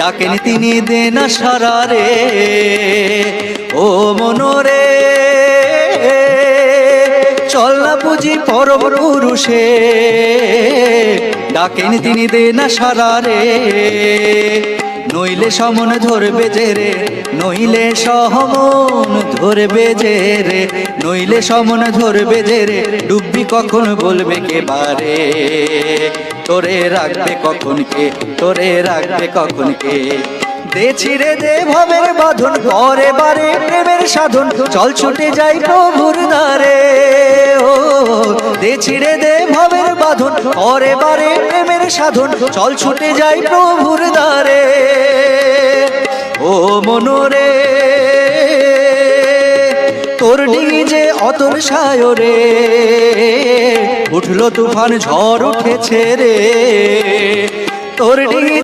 ডাকেন তিনি দেন সারা রে। ও মনরে চল না পুজি পরম পুরুষে, ডাকেন তিনি দেন সারা রে। নইলে সমন ধরবে যে রে, নইলে সমন ধরবে যে রে, নইলে সমন ধরবে যে রে, ডুববি কখন বলবে কে বারে। তোরে রাখবে কখন কে, তোরে রাখবে কখন কে। দে ছিড়ে দে ভবের বাঁধন, করে বারে প্রেমের সাধন, চল ছুটে যাই প্রভুর দ্বারে। ও দে ছিড়ে দে ভবের বাঁধন, করে বারে প্রেমের সাধন, চল ছুটে যাই প্রভুর দ্বারে। ও মনরে তোর ডিঙি যে অতল সায়রে, উঠলো তুফান ঝড় উঠেছে রে। তোর ডিঙি